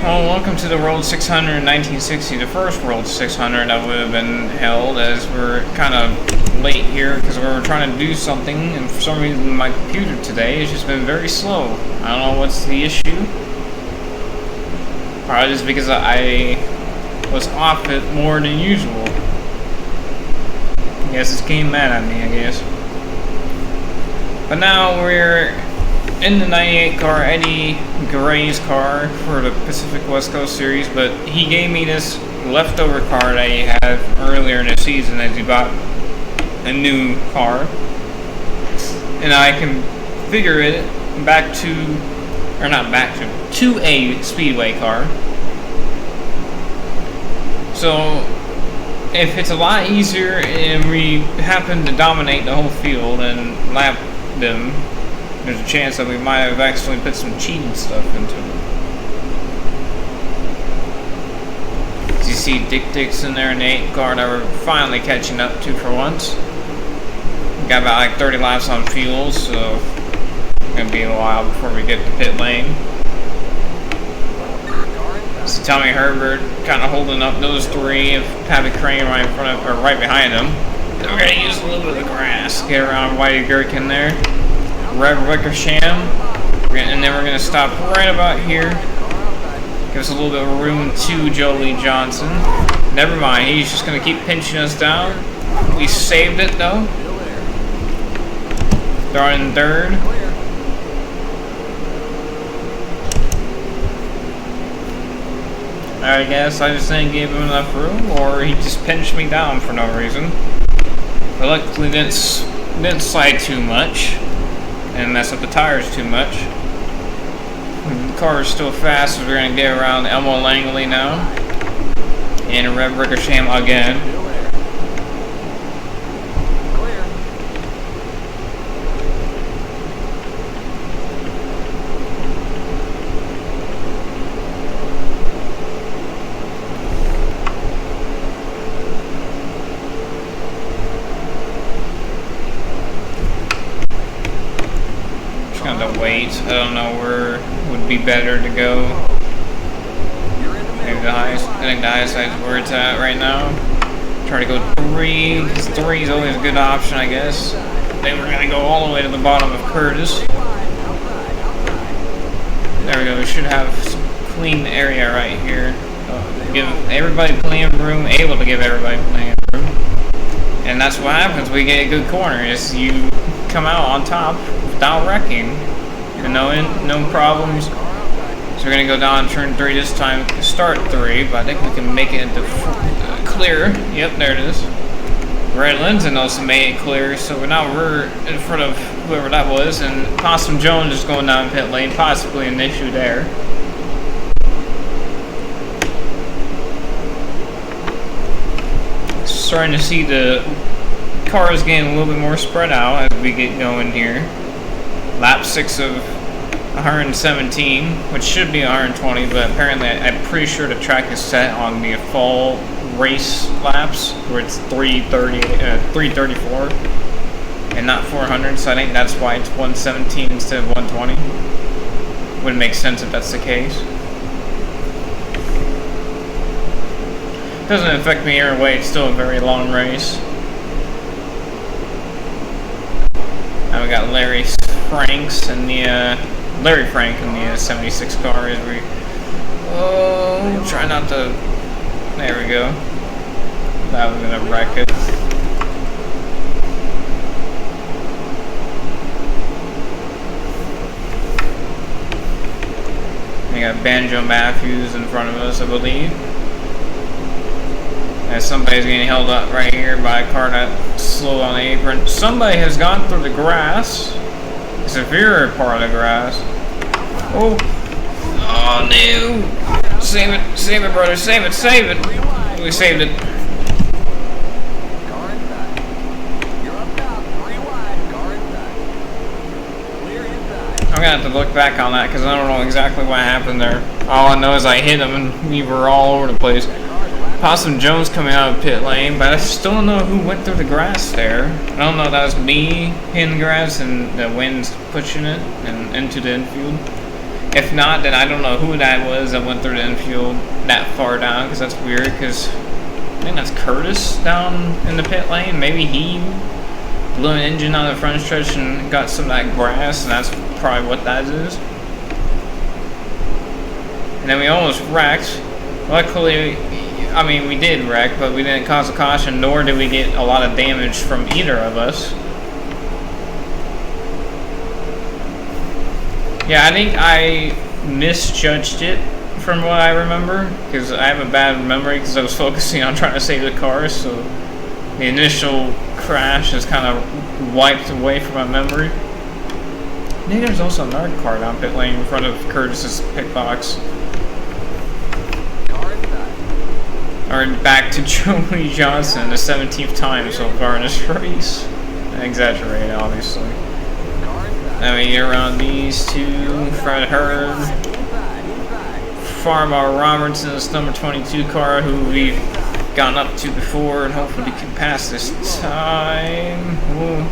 Well, welcome to the World 600 in 1960, the first World 600 that would have been held, as we're kind of late here because we were trying to do something, and for some reason my computer today has just been very slow. I don't know what's the issue. Probably just because I was off it more than usual. I guess this game mad at me, I guess. But now we're in the 98 car, Eddie Gray's car for the Pacific West Coast Series, but he gave me this leftover car that he had earlier in the season as he bought a new car. And I can figure it back to, or not back to a Speedway car. So if it's a lot easier and we happen to dominate the whole field and lap them, there's a chance that we might have actually put some cheating stuff into it. As you see Dick Dixon there in the 8 car that we're finally catching up to for once. We got about like 30 laps on fuel, so it's gonna be a while before we get to pit lane. So Tommy Herbert kind of holding up those three, and Pappy Crane right in front of, or right behind him. Then we're gonna use a little bit of the grass, get around Whitey Gherkin there. Rev Wickersham, and then we're going to stop right about here. Give us a little bit of room to Jolie Johnson. Never mind, he's just going to keep pinching us down. We saved it though. They're in third. I guess I just didn't give him enough room, or he just pinched me down for no reason. But luckily didn't slide too much and mess up the tires too much. The car is still fast, so we're going to get around Elmo Langley now. And Rev Wickersham again. I don't know where would be better to go. Maybe the highest. I think the highest is where it's at right now. Try to go 3, because 3 is always a good option, I guess. Then we're gonna go all the way to the bottom of Curtis. There we go. We should have some clean area right here. Give everybody plenty of room. Able to give everybody plenty of room. And that's what happens. We get a good corner. Is you come out on top without wrecking. And no problems. So we're gonna go down turn 3 this time. Start 3, but I think we can make it into clear. Yep, there it is. Red Linton also made it clear, so now we're in front of whoever that was, and Possum Jones is going down pit lane, possibly an issue there. Starting to see the cars getting a little bit more spread out as we get going here. Lap 6 of 117, which should be 120, but apparently I'm pretty sure the track is set on the fall race laps where it's 334 and not 400, so I think that's why it's 117 instead of 120. Wouldn't make sense if that's the case. Doesn't affect me either way, it's still a very long race. Now we got Larry Franks and the Larry Frank in the 76 car as we try not to. There we go. That was gonna wreck it. We got Banjo Matthews in front of us, I believe. As somebody's getting held up right here by a car that's slow on the apron. Somebody has gone through the grass. Severe part of the grass. Oh no! Save it, brother, save it. We saved it. I'm gonna have to look back on that because I don't know exactly what happened there. All I know is I hit him and we were all over the place. Possum Jones coming out of pit lane, but I still don't know who went through the grass there. I don't know if that was me hitting the grass and the wind's pushing it and into the infield. If not, then I don't know who that was that went through the infield that far down, because that's weird, because I think that's Curtis down in the pit lane. Maybe he blew an engine on the front stretch and got some of that grass, and that's probably what that is. And then we almost wrecked. Luckily, I mean, we did wreck, but we didn't cause a caution, nor did we get a lot of damage from either of us. Yeah, I think I misjudged it from what I remember, because I have a bad memory because I was focusing on trying to save the car, so the initial crash is kind of wiped away from my memory. I think there's also another car down pit lane in front of Curtis's pit box. Alright, back to Joey Johnson, the 17th time so far in this race. I exaggerate, obviously. Then we get around these two, Fred Hurd, Farmar Robertson's number 22 car, who we've gotten up to before, and hopefully we can pass this time. Ooh.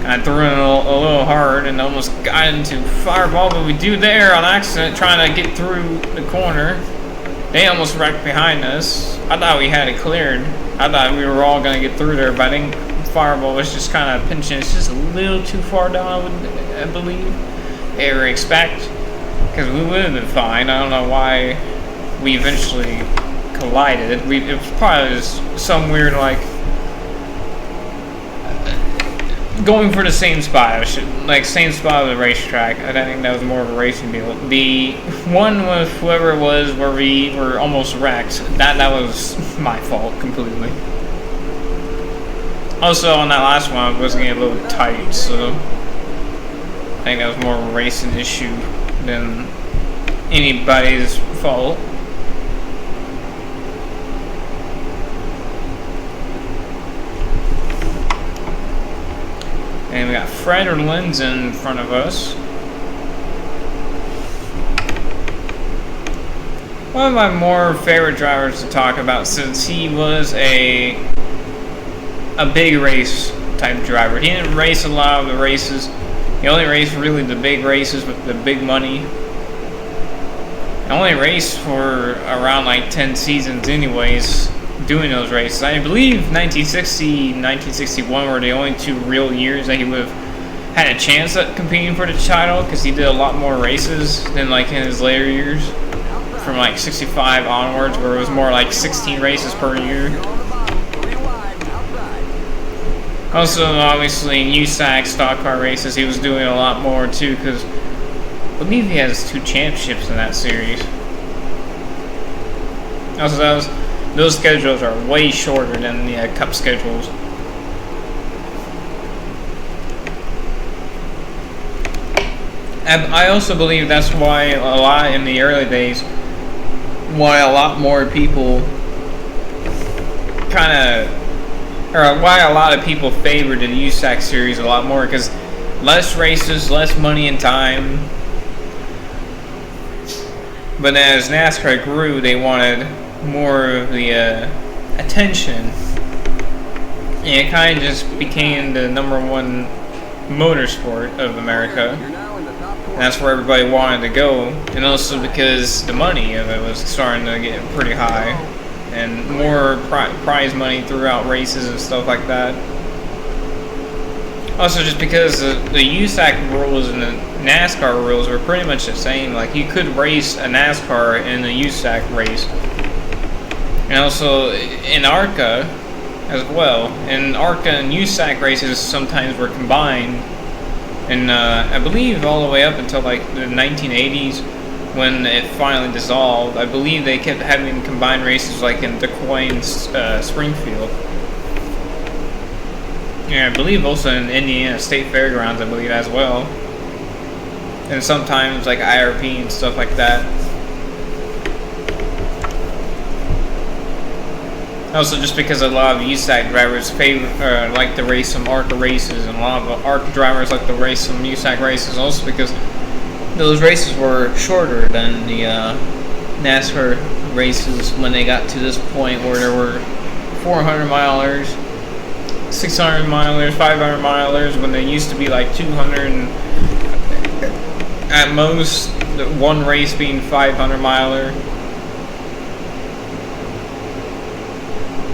I threw in a little hard and almost got into Fireball, but we do there on accident, trying to get through the corner. They almost wrecked behind us. I thought we had it cleared. I thought we were all going to get through there, but I think Fireball was just kind of pinching. It's just a little too far down, I believe, or expect, because we would have been fine. I don't know why we eventually collided. It was probably some weird, like, going for the same spot. Same spot of the racetrack. I think that was more of a racing deal. The one with whoever it was where we were almost wrecked, that was my fault completely. Also, on that last one, I was getting a little tight, so I think that was more of a racing issue than anybody's fault. And we got Fred Linz in front of us. One of my more favorite drivers to talk about, since he was a big race type driver. He didn't race a lot of the races. He only raced really the big races with the big money. He only raced for around like 10 seasons anyways, doing those races. I believe 1960, 1961 were the only two real years that he would have had a chance at competing for the title, because he did a lot more races than like in his later years, from like 65 onwards, where it was more like 16 races per year. Also, obviously, in USAC stock car races, he was doing a lot more too, because I believe he has 2 championships in that series. Also, those schedules are way shorter than the Cup schedules. And I also believe that's why a lot in the early days, why a lot more people why a lot of people favored the USAC series a lot more, because less races, less money and time. But as NASCAR grew, they wanted more of the attention, and it kind of just became the #1 motorsport of America, and that's where everybody wanted to go. And also because the money of it was starting to get pretty high, and more prize money throughout races and stuff like that. Also, just because the USAC rules and the NASCAR rules were pretty much the same. Like, you could race a NASCAR in a USAC race. And also in ARCA as well. And ARCA and USAC races sometimes were combined. And I believe all the way up until like the 1980s, when it finally dissolved, I believe they kept having combined races like in DeQuoin, Springfield. Yeah, I believe also in Indiana State Fairgrounds, I believe as well. And sometimes like IRP and stuff like that. Also, just because a lot of USAC drivers like to race some ARCA races, and a lot of ARCA drivers like to race some USAC races, also because those races were shorter than the NASCAR races when they got to this point where there were 400 milers, 600 milers, 500 milers, when they used to be like 200 and at most, one race being 500-miler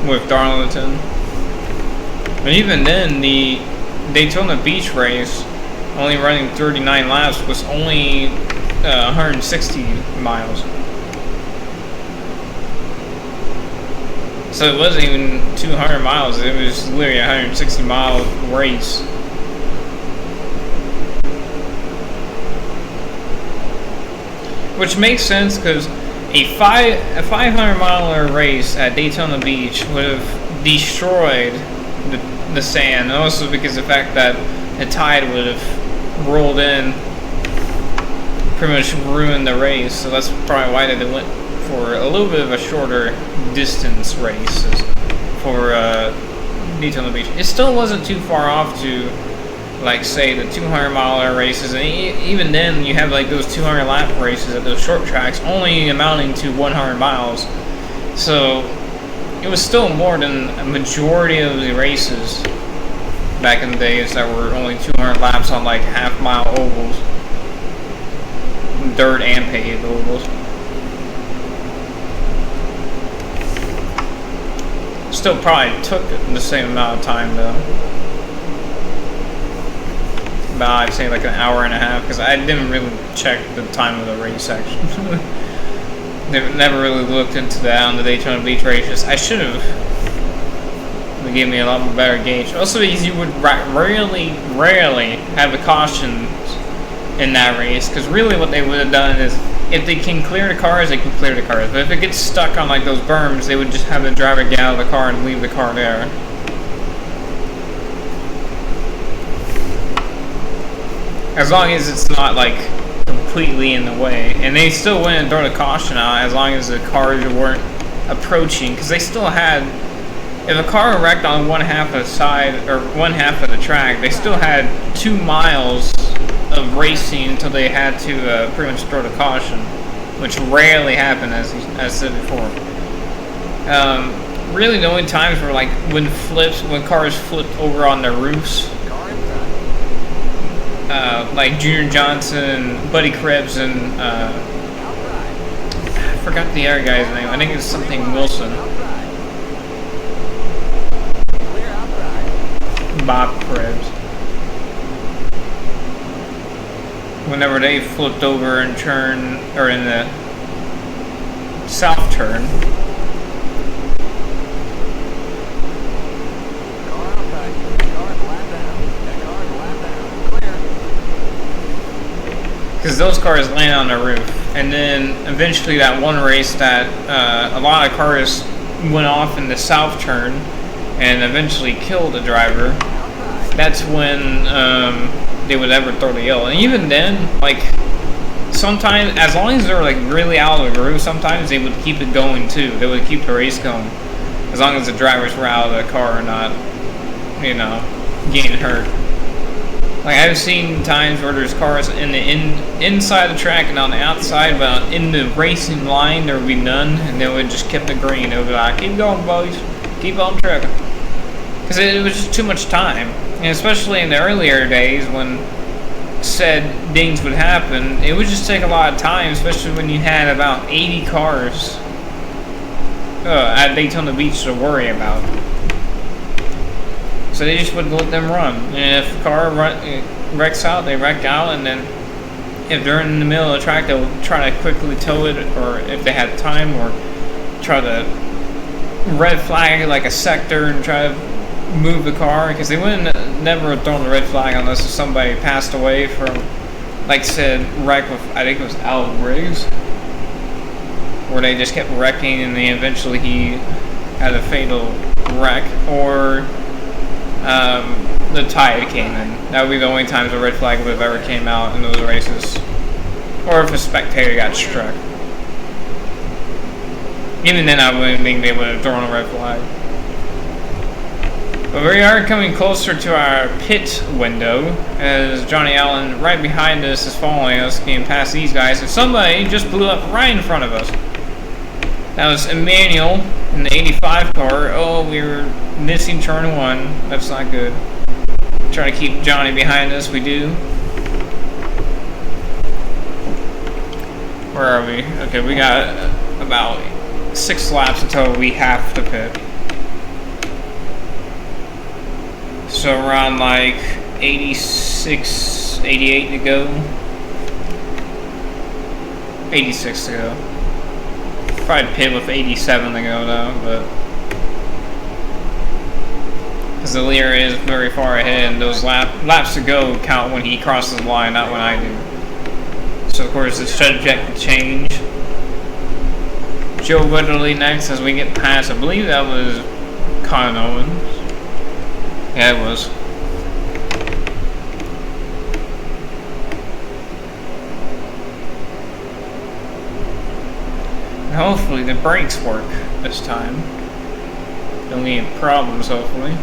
with Darlington. But even then, the Daytona Beach race, only running 39 laps, was only 160 miles. So it wasn't even 200 miles, it was literally a 160-mile race. Which makes sense, because a 500-mile race at Daytona Beach would have destroyed the sand, and also because of the fact that the tide would have rolled in, pretty much ruined the race. So that's probably why they went for a little bit of a shorter distance race for Daytona Beach. It still wasn't too far off to, like, say, the 200-mile races, and even then you have like those 200-lap races at those short tracks only amounting to 100 miles. So it was still more than a majority of the races back in the days that were only 200 laps on like half-mile ovals, dirt and paved ovals. Still probably took the same amount of time though. About, I'd say, like an hour and a half, because I didn't really check the time of the race actually. Never really looked into that on the Daytona Beach races. I should have. It gave me a lot more better gauge. Also, because you would rarely have the cautions in that race, because really what they would have done is, if they can clear the cars, they can clear the cars. But if it gets stuck on like those berms, they would just have the driver get out of the car and leave the car there. As long as it's not like completely in the way, and they still wouldn't throw the caution out as long as the cars weren't approaching, because they still had, if a car wrecked on one half of the side or one half of the track, they still had 2 miles of racing until they had to pretty much throw the caution, which rarely happened, as I said before. Really, the only times were like when cars flipped over on their roofs. Like Junior Johnson, Buddy Krebs, and I forgot the other guy's name. I think it's something Wilson. Bob Krebs. Whenever they flipped over and turned, or in the south turn. Because those cars landed on the roof, and then eventually that one race that a lot of cars went off in the south turn and eventually killed the driver, that's when they would ever throw the yellow. And even then, like, sometimes, as long as they were like really out of the groove, sometimes they would keep it going too. They would keep the race going, as long as the drivers were out of the car or not, you know, getting hurt. Like, I've seen times where there's cars in the inside the track and on the outside, but in the racing line there would be none, and they would just keep it green. They would be like, keep going, boys, keep on trucking. Because it was just too much time. And especially in the earlier days when said things would happen, it would just take a lot of time, especially when you had about 80 cars at Daytona Beach to worry about. So they just would let them run. And if a car wrecks out, they wreck out, and then if they're in the middle of the track, they'll try to quickly tow it, or if they had time, or try to red flag like a sector and try to move the car, because they wouldn't never have thrown the red flag unless somebody passed away from, like said, wreck with, I think it was Al Briggs, where they just kept wrecking and then eventually he had a fatal wreck, or the tide came in. That would be the only times a red flag would have ever came out in those races, or if a spectator got struck. Even then, I wouldn't think they would have thrown a red flag. But we are coming closer to our pit window, as Johnny Allen right behind us is following us, getting past these guys, and somebody just blew up right in front of us. That was Emmanuel in the 85 car. Oh, we were missing turn 1. That's not good. Trying to keep Johnny behind us, we do. Where are we? Okay, we got about 6 laps until we have to pit. So around like 86, 88 to go. 86 to go. Probably pit with 87 to go though, but because the leader is very far ahead, and those laps to go count when he crosses the line, not when I do. So of course it's subject to change. Joe Wedderly next as we get past, I believe that was Colin Owens. Yeah, it was. And hopefully the brakes work this time. Don't need any problems, hopefully.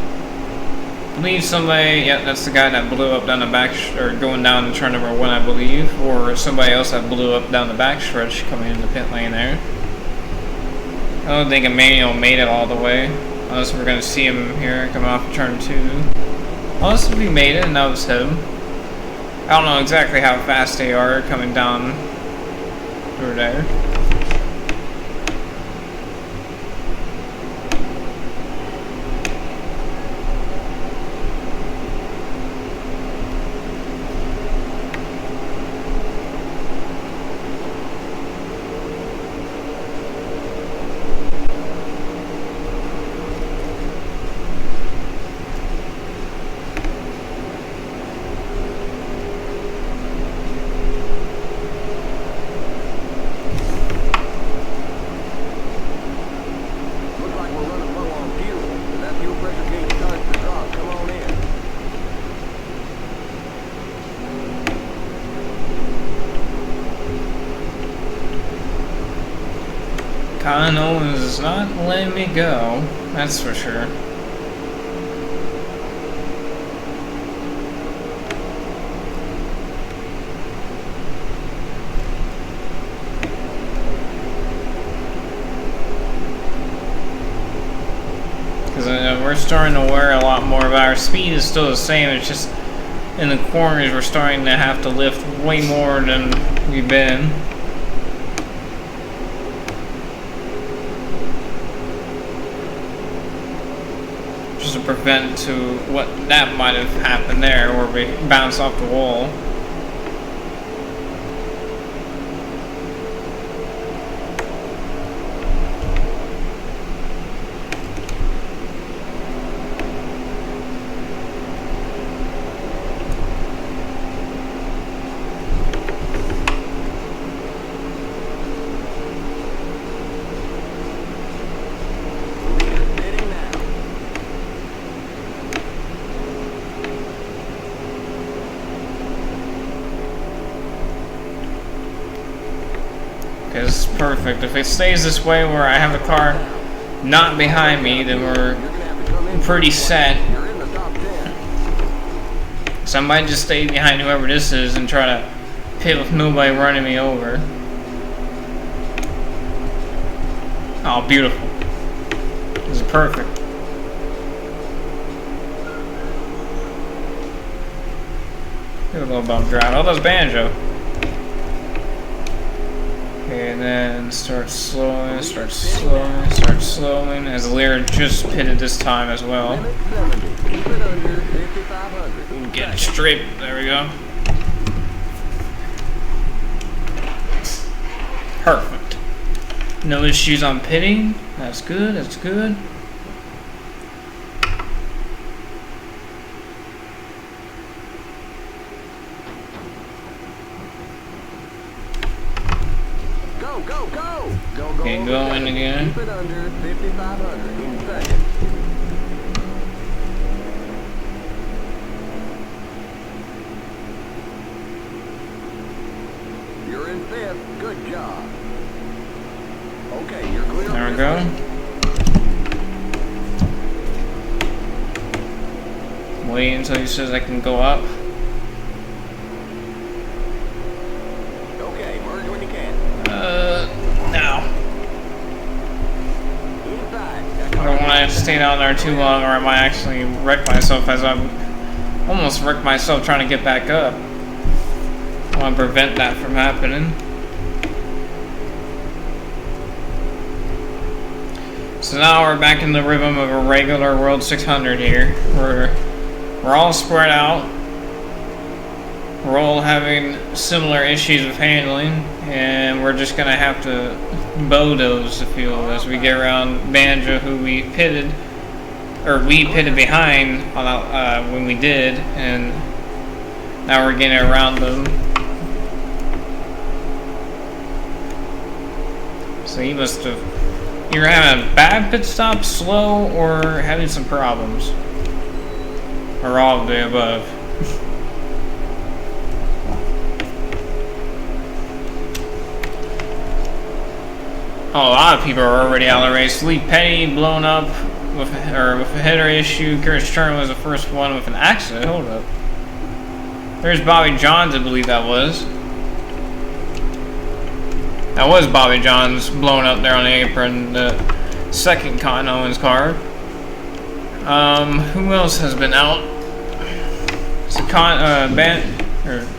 I believe somebody, yeah, that's the guy that blew up down the back, or going down to turn number 1, I believe, or somebody else that blew up down the back stretch coming in the pit lane there. I don't think Emmanuel made it all the way, unless we're going to see him here coming off of turn 2. Unless we made it and that was him. I don't know exactly how fast they are coming down through there. Colin Owens is not letting me go, that's for sure. Because we're starting to wear a lot more, but our speed is still the same. It's just in the corners we're starting to have to lift way more than we've been. To prevent to what that might have happened there, where we bounce off the wall. Is perfect. If it stays this way where I have the car not behind me, then we're pretty set. So I might just stay behind whoever this is and try to pit with nobody running me over. Oh, beautiful. This is perfect. Give a little bump drive. Oh, that's Banjo. And then start slowing, as Lear just pitted this time as well. Get it straight, there we go. Perfect. No issues on pitting, that's good, that's good. Okay, going again. Keep it under 5,500 in second. You're in 5th. Good job. Okay, you're clear. There we go. Wait until he says I can go up. Okay, merge when you can. Now. I don't want to stay down there too long, or I might actually wreck myself, as I'm almost wrecked myself trying to get back up. I want to prevent that from happening. So now we're back in the rhythm of a regular World 600 here. We're all spread out. We're all having similar issues with handling, and we're just gonna have to bulldoze the field as we get around Banjo, who we pitted behind on, when we did, and now we're getting around them. So he must have either having a bad pit stop, slow, or having some problems, or all of the above. Oh, a lot of people are already out of the race. Lee Petty blown up with a header issue. Curtis Turner was the first one with an accident. Hold up. There's Bobby Johns, I believe that was. That was Bobby Johns blown up there on the apron. The second Cotton Owens car. Who else has been out? So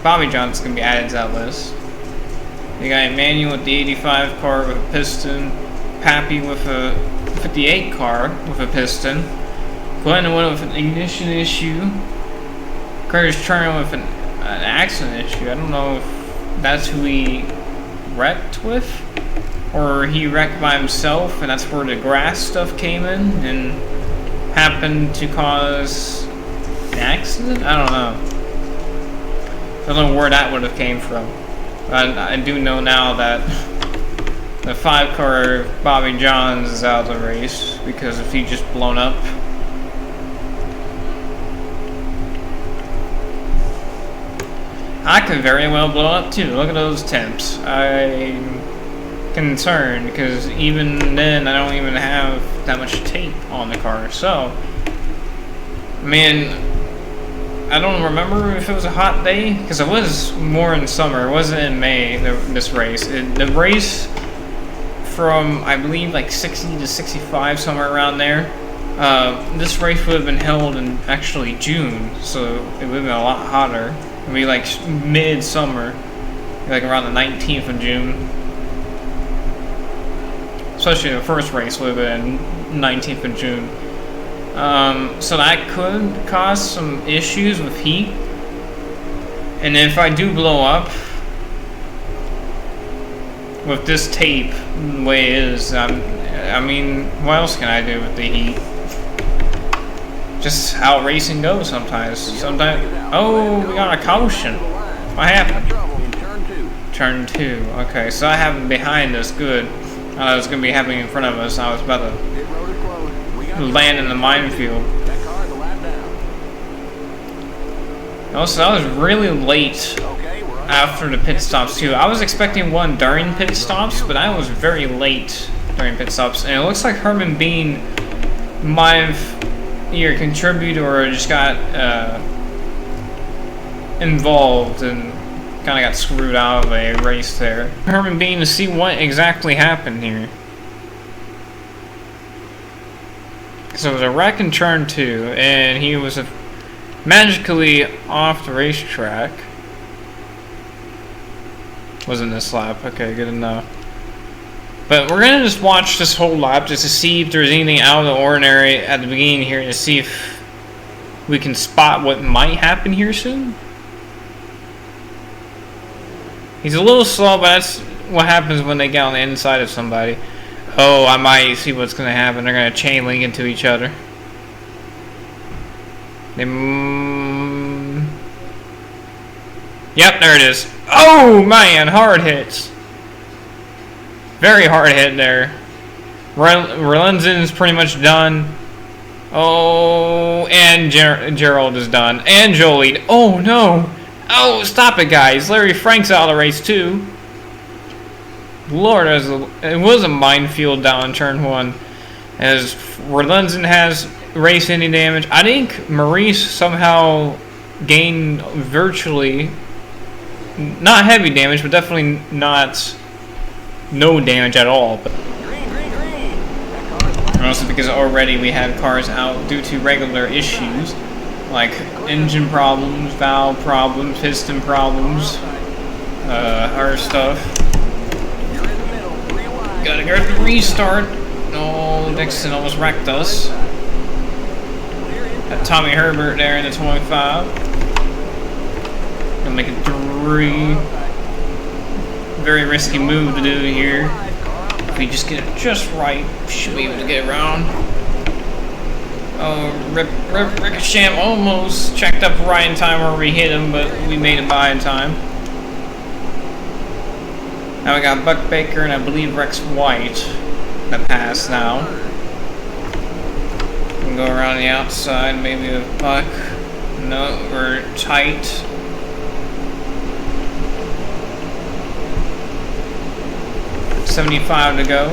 Bobby Johns is gonna be added to that list. You got Emmanuel with the 85 car with a piston, Pappy with a 58 car with a piston, Glenn Wood with an ignition issue, Curtis Turner with an accident issue. I don't know if that's who he wrecked with, or he wrecked by himself, and that's where the grass stuff came in and happened to cause an accident. I don't know. I don't know where that would have came from. I do know now that the 5-car Bobby Johns is out of the race because if he just blown up. I could very well blow up too. Look at those temps. I'm concerned because even then I don't even have that much tape on the car. So, I mean, I don't remember if it was a hot day, because it was more in summer. It wasn't in May, this race. The race from, I believe, like 60 to 65, somewhere around there. This race would have been held in actually June, so it would have been a lot hotter. It would be like mid-summer, like around the 19th of June. Especially the first race would have been 19th of June. So that could cause some issues with heat. And if I do blow up with this tape the way it is, I mean, what else can I do with the heat? Just how racing goes sometimes. Oh, we got a caution. What happened? Turn 2. Okay, so I have him behind us. Good. I was going to be happening in front of us. I was about to land in the minefield. Also, I was really late after the pit stops too. I was expecting one during pit stops, but I was very late during pit stops. And it looks like Herman Bean might have either contributed or just got involved and kind of got screwed out of a race there. Herman Bean, to see what exactly happened here. So it was a wreck in turn 2, and he was magically off the racetrack. Wasn't this lap? Okay, good enough. But we're gonna just watch this whole lap just to see if there's anything out of the ordinary at the beginning here, to see if we can spot what might happen here soon. He's a little slow, but that's what happens when they get on the inside of somebody. Oh, I might see what's going to happen. They're going to chain link into each other. Yep, there it is. Oh, man, hard hits. Very hard hit there. Relenzin's pretty much done. Oh, and Gerald is done. And Jolie. Oh, no. Oh, stop it, guys. Larry Frank's out of the race, too. Lord, it was a minefield down in turn 1. As Relensin has race ending damage. I think Maurice somehow gained virtually, not heavy damage, but definitely not no damage at all. But also because already we had cars out due to regular issues like engine problems, valve problems, piston problems, other stuff. Gotta go to restart. Oh, Dixon almost wrecked us. Got Tommy Herbert there in the 25. Gonna make it 3. Very risky move to do here. If we just get it just right, we should be able to get around. Oh, Ricochet almost checked up right in time where we hit him, but we made it by in time. Now we got Buck Baker and I believe Rex White that pass now. We can go around the outside, maybe with Buck. No, we're tight. $75 to go.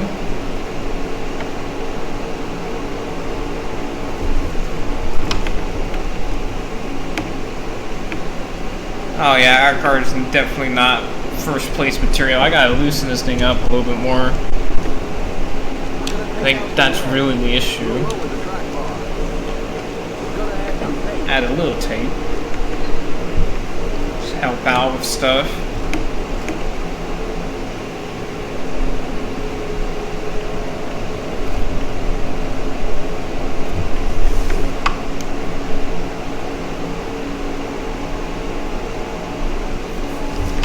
Oh yeah, our car is definitely not first place material. I gotta loosen this thing up a little bit more. I think that's really the issue. Add a little tape. Just help out with stuff.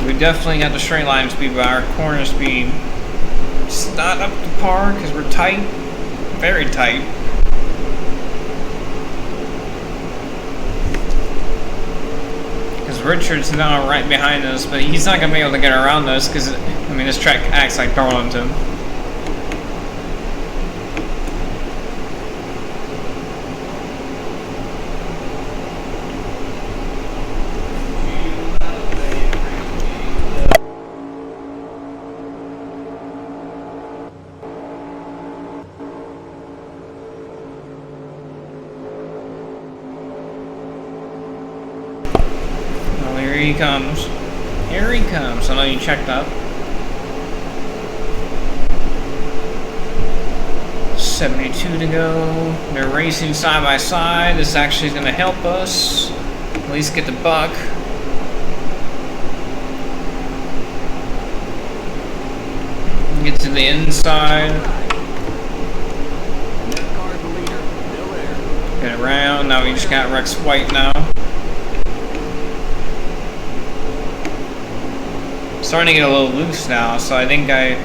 We definitely got the straight line speed, but our corner speed is not up to par because we're tight, very tight. Because Richard's now right behind us, but he's not going to be able to get around us because, I mean, this track acts like Darlington. Here he comes. Here he comes. I know you checked up. 72 to go. They're racing side by side. This actually is going to help us. At least get the buck. Get to the inside. Get around. Now we just got Rex White now. Starting to get a little loose now, so I think I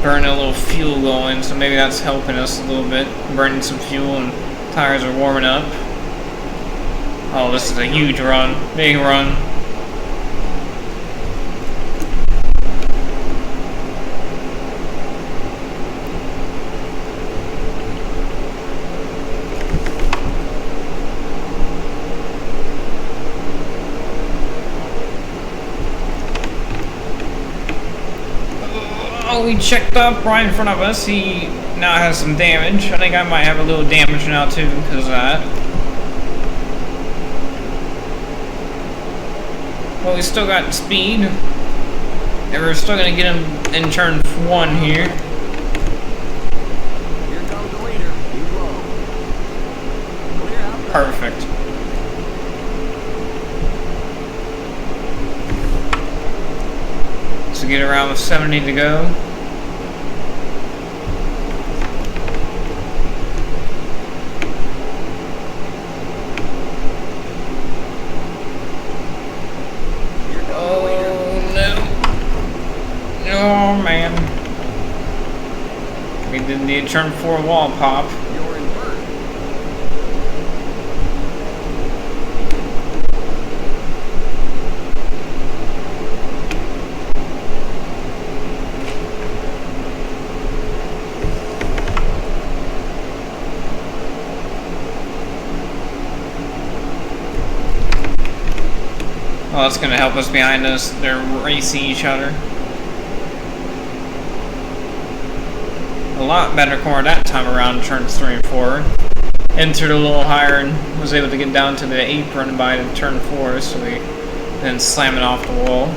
burned a little fuel going, so maybe that's helping us a little bit. Burning some fuel and tires are warming up. Oh, this is a huge run. Big run. Oh, we checked up right in front of us. He now has some damage. I think I might have a little damage now too because of that. Well, we still got speed. And we're still going to get him in turn 1 here. Here comes the leader. He's low. Clear out. Perfect. So get around with 70 to go. Oh man. We did the turn 4 wall pop. You're in first. Well, that's going to help us behind us. They're racing each other. A lot better corner that time around, turns 3 and 4. Entered a little higher and was able to get down to the apron by the turn 4, so we then slam it off the wall.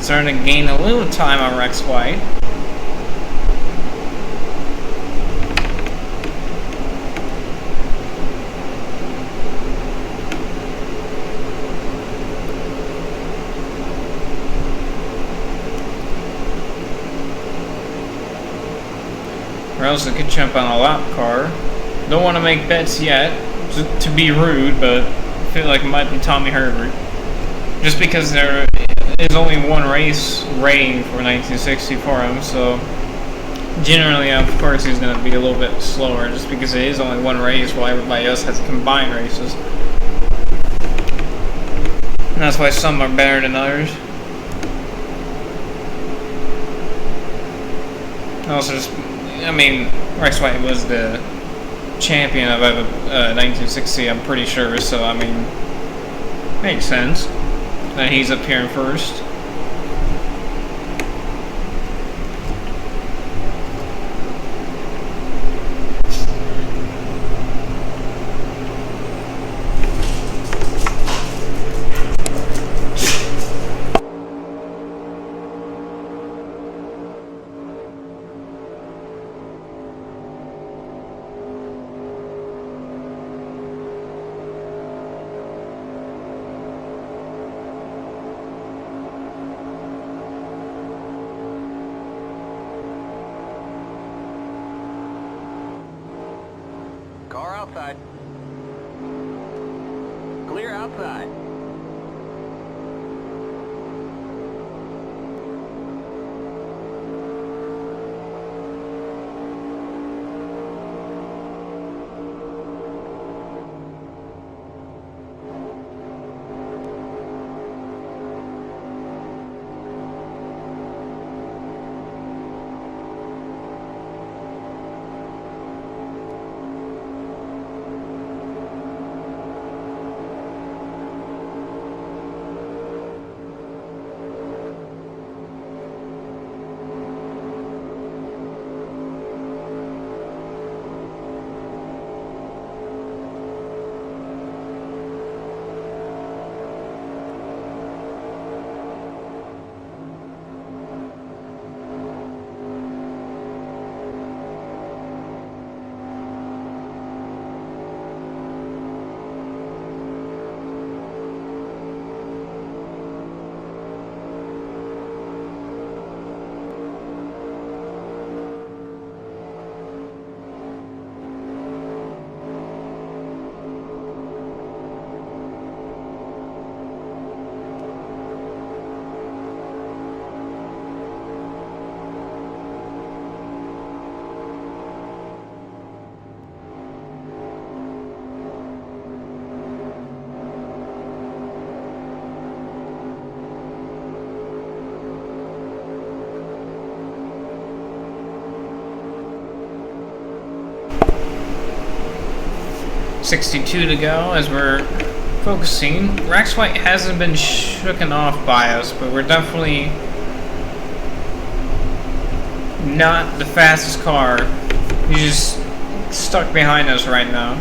Starting to gain a little time on Rex White. Or else I could jump on a lap car. Don't want to make bets yet, to be rude, but I feel like it might be Tommy Herbert. Just because there is only one race rating for 1960 for him, so generally, of course, he's going to be a little bit slower, just because it is only one race while everybody else has combined races. And that's why some are better than others. Also, Rex White was the champion of 1960, I'm pretty sure, so, makes sense that he's up here in first. Car outside. Clear outside. .62 to go as we're focusing. Rex White hasn't been shooken off by us, but we're definitely not the fastest car. He's just stuck behind us right now.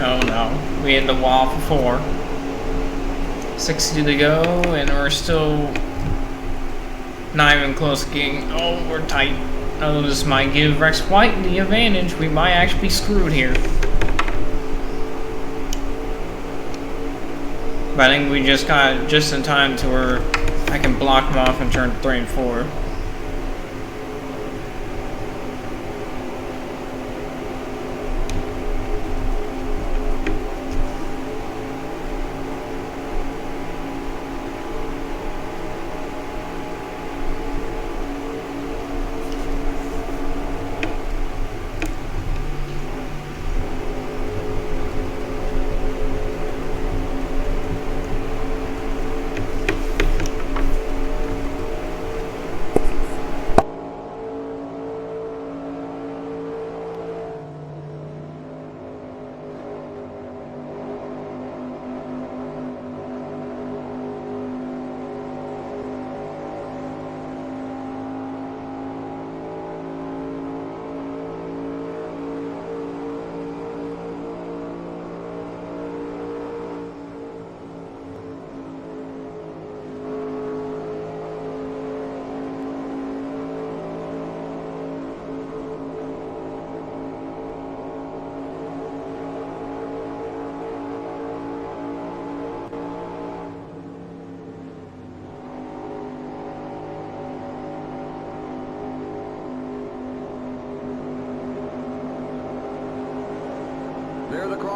Oh no, we hit the wall for 4. 60 to go, and we're still not even close to getting. Oh, we're tight. Oh, this might give Rex White the advantage. We might actually be screwed here. But I think we just got just in time to where I can block him off and turn 3 and 4.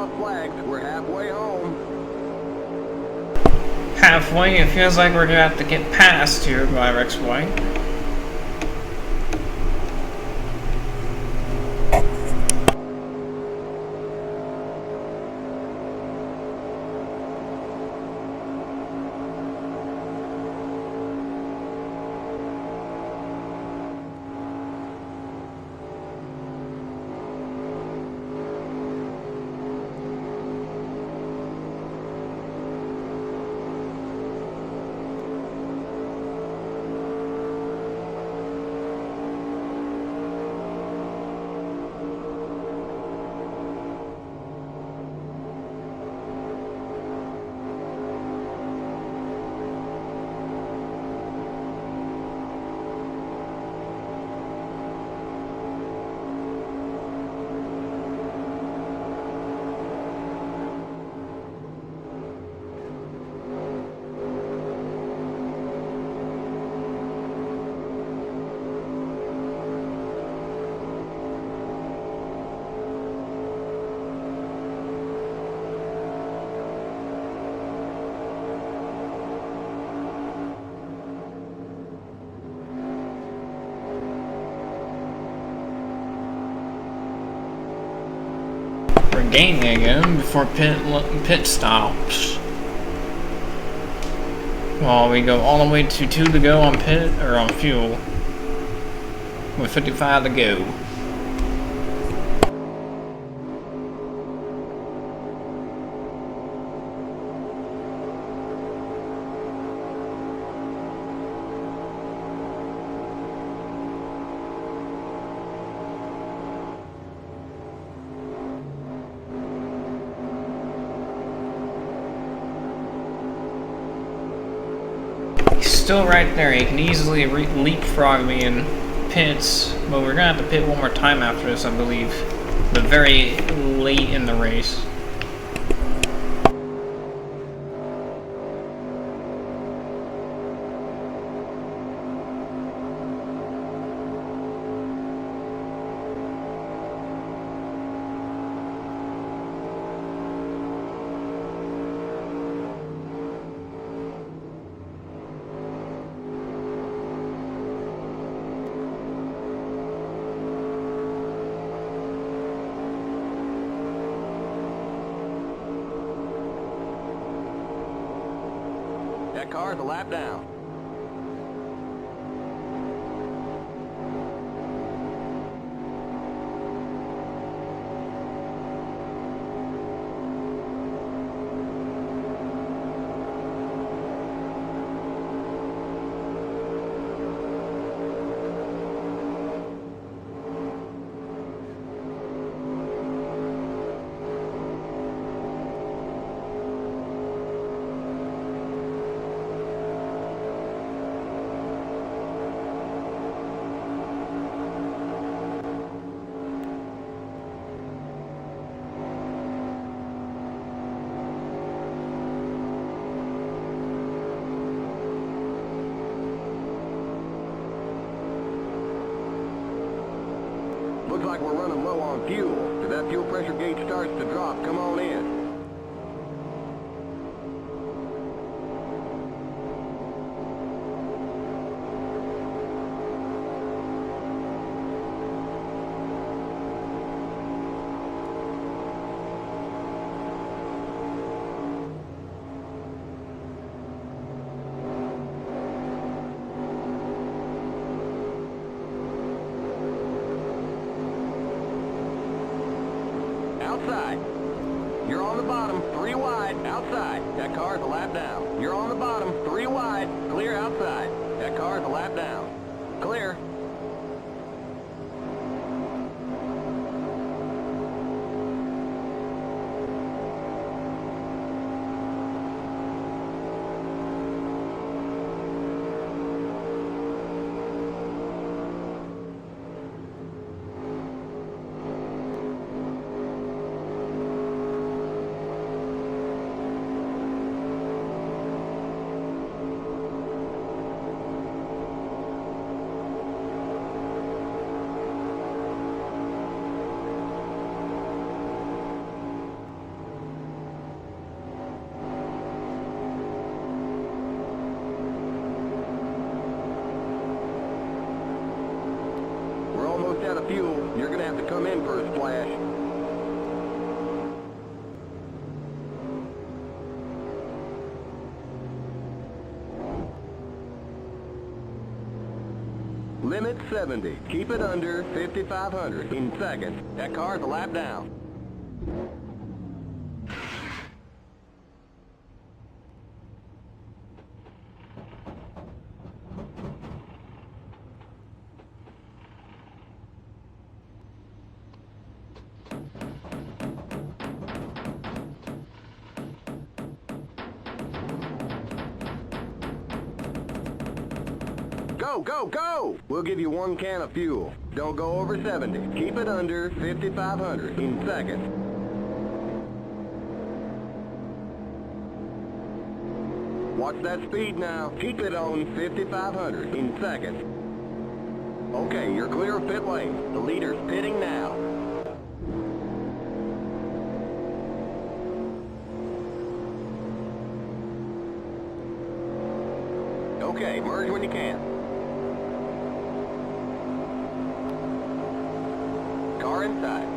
off flags. We're halfway home. Halfway, it feels like we're gonna have to get past here by Rex White. We're gaining again before pit stops. Well, we go all the way to 2 to go on pit or on fuel, with 55 to go. Still right there. He can easily leapfrog me in pits, but we're gonna have to pit one more time after this, I believe, but very late in the race. That car's a lap down. Looks like we're running low on fuel. If that fuel pressure gauge starts to drop, come on in. Outside. You're on the bottom, 3 wide, outside. That car's a lap down. You're on the bottom, 3 wide, clear outside. That car's a lap down. Clear. come in for a splash. Limit 70. Keep it under 5,500 in seconds. That car's a lap down. Go, go, go! We'll give you 1 can of fuel. Don't go over 70. Keep it under 5,500 in seconds. Watch that speed now. Keep it on 5,500 in seconds. Okay, you're clear of pit lane. The leader's pitting now. Okay, merge when you can. Car inside.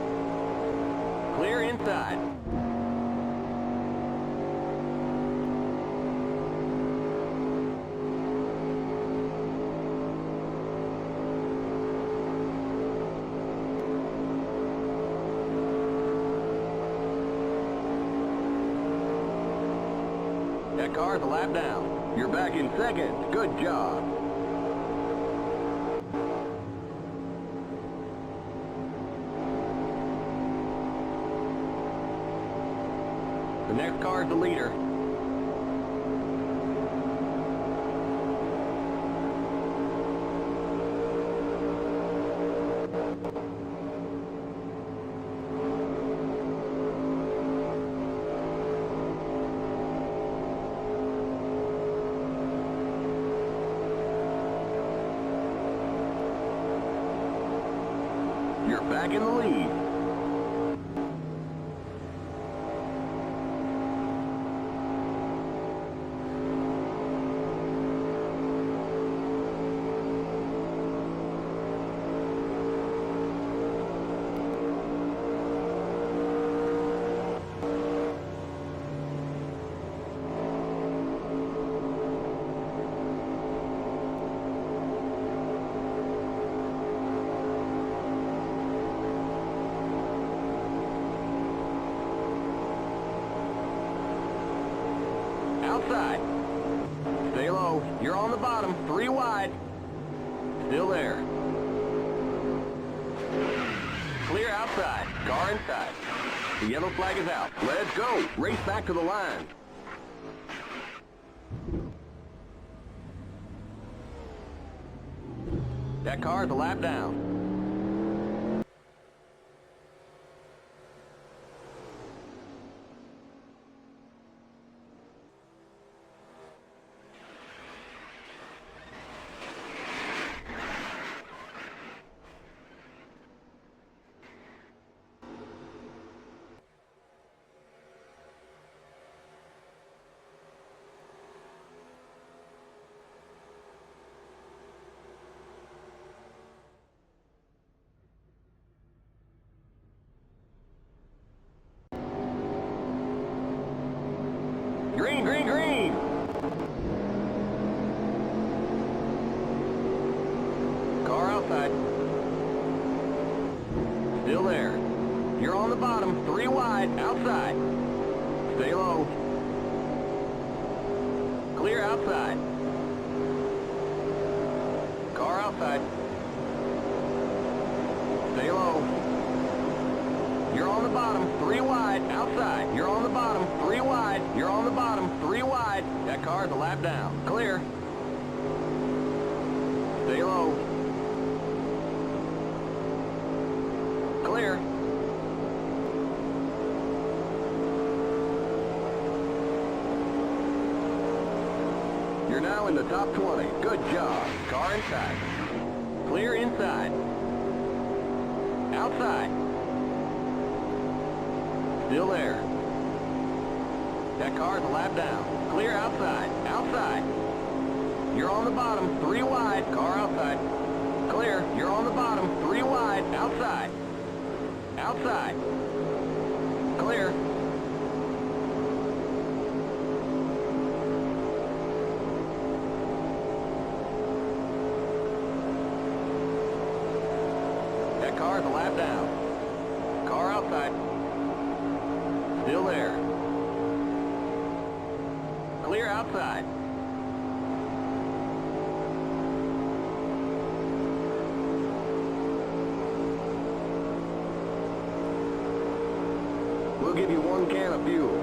Clear inside. That car's a lap down. You're back in second. Good job. The next car's the leader. You're back in the lead. Outside. Stay low. You're on the bottom. 3 wide. Still there. Clear outside. Car inside. The yellow flag is out. Let's go. Race back to the line. That car's a lap down. Green, green, green! Car outside. Still there. You're on the bottom, 3 wide, outside. Stay low. Clear outside. Car outside. Stay low. You're on the bottom, 3 wide, outside. You're on the bottom, 3 wide. You're on the bottom, 3 wide. That car's a lap down. Clear. Stay low. Clear. You're now in the top 20. Good job. Car inside. Clear inside. Outside. Still there. That car's a lap down. Clear outside. Outside. You're on the bottom, 3 wide. Car outside. Clear. You're on the bottom, 3 wide. Outside. outside. Clear. That car's a lap down. Car outside. Still there. Clear outside. We'll give you 1 can of fuel.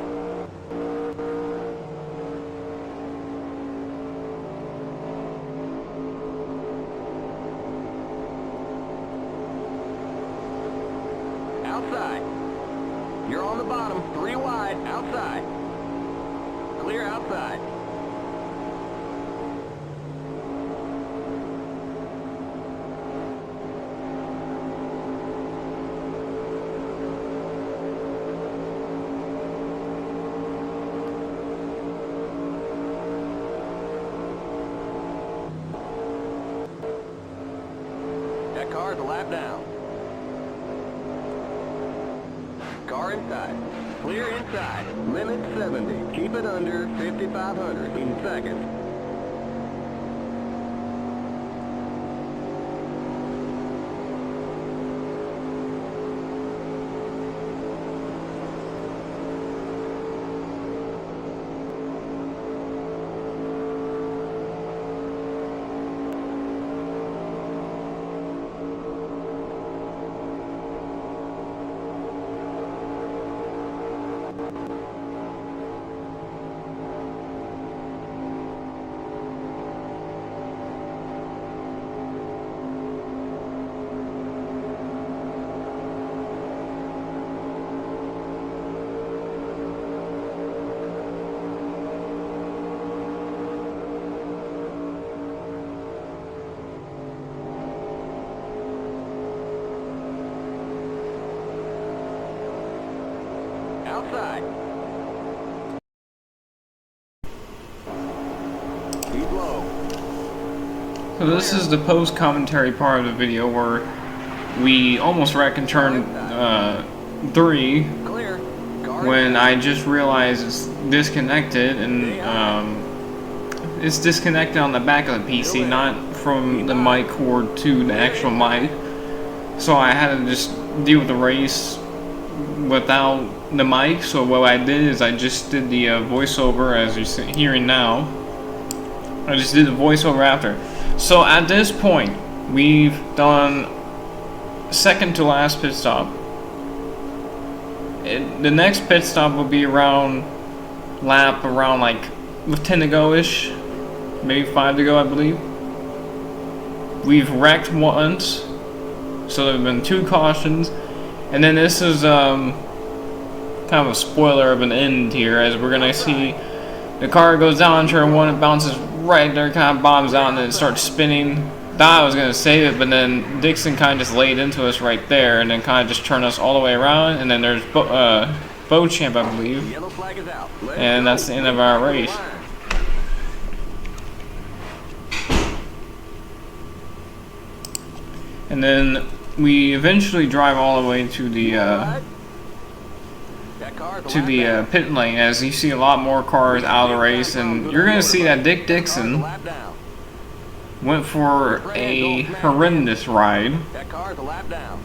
Outside. You're on the bottom, 3 wide, outside. Clear outside. That car's a lap down. Car inside. Clear inside. Limit 70. Keep it under 5,500 in seconds. Outside. Keep low. So this is the post-commentary part of the video where we almost wrecked and turned 3 Clear. when I just realized it's disconnected, and it's disconnected on the back of the PC, not from the mic cord to the actual mic. So I had to just deal with the race without the mic. So what I did is I just did the voiceover, as you're hearing now. I just did the voiceover after. So at this point, we've done second to last pit stop. The next pit stop will be around lap around like with 10 to go ish, maybe 5 to go, I believe. We've wrecked once, so there have been 2 cautions, and then this is kind of a spoiler of an end here, as we're gonna see the car goes down turn 1, it bounces right there, kind of bombs out, and then it starts spinning. Thought I was gonna save it, but then Dixon kind of just laid into us right there, and then kind of just turned us all the way around. And then there's Beauchamp, I believe, Yellow flag is out. Let's and go. that's the end of our race. And then we eventually drive all the way to the pit lane, as you see a lot more cars out of the race, and you're gonna see that Dick Dixon went for a horrendous ride. That car's a lap down.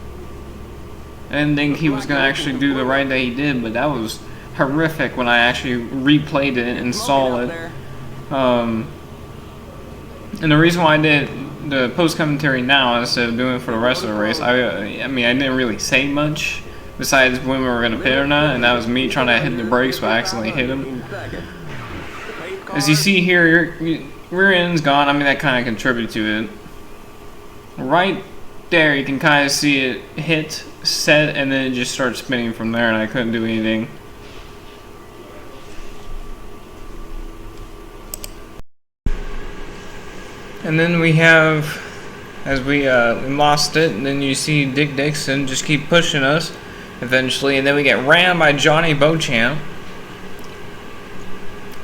I didn't think he was gonna actually do the ride that he did, but that was horrific when I actually replayed it and saw it. And the reason why I did the post commentary now instead of doing it for the rest of the race, I mean, I didn't really say much besides when we were gonna pit or not, and that was me trying to hit the brakes but I accidentally hit him. As you see here, your rear end's gone. I mean, that kind of contributed to it. Right there, you can kind of see it hit, set, and then it just started spinning from there, and I couldn't do anything. And then we have, as we lost it, and then you see Dick Dixon just keep pushing us eventually, and then we get rammed by Johnny Beauchamp.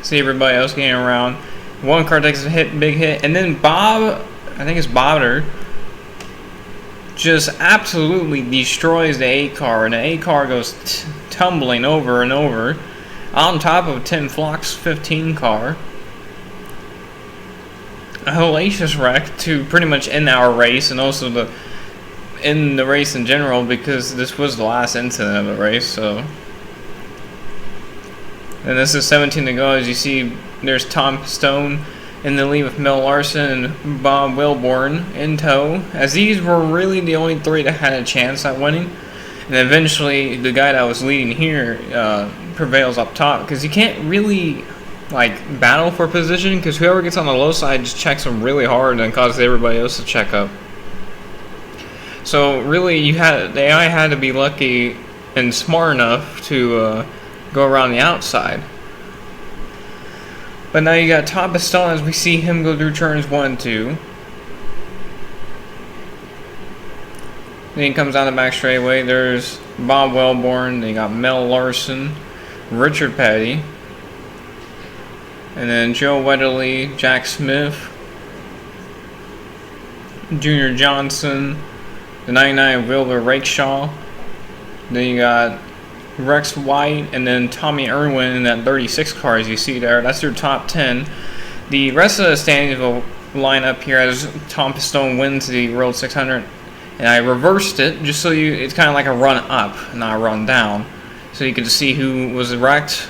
See everybody else getting around. One car takes a big hit, and then Bob, I think it's Bobber, just absolutely destroys the 8 car, and the 8 car goes tumbling over and over on top of Tim Flock's 15 car. A hellacious wreck to pretty much end our race, and also end the race in general, because this was the last incident of the race. So, and this is 17 to go. As you see, there's Tom Pistone in the lead with Mel Larson and Bob Wilborn in tow, as these were really the only 3 that had a chance at winning. And eventually the guy that was leading here prevails up top, because you can't really like battle for position, because whoever gets on the low side just checks them really hard and causes everybody else to check up. So really the AI had to be lucky and smart enough to go around the outside. But now you got Tom Pistone as we see him go through turns 1 and 2. Then he comes down the back straightaway. There's Bob Wilborn. Then you got Mel Larson, Richard Petty, and then Joe Wedderly, Jack Smith, Junior Johnson, the 99 Wilbur Rakeshaw. Then you got Rex White, and then Tommy Irwin in that 36 car, as you see there. That's your top 10. The rest of the standings will line up here as Tom Pistone wins the World 600. And I reversed it just so it's kind of like a run up, not a run down. So you get to see who was wrecked.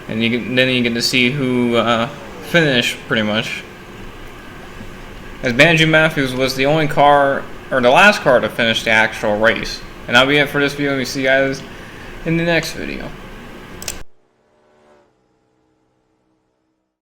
And then you get to see who finished, pretty much. As Banjo Matthews was the only car, or the last car to finish the actual race. And that'll be it for this video. We see you guys in the next video.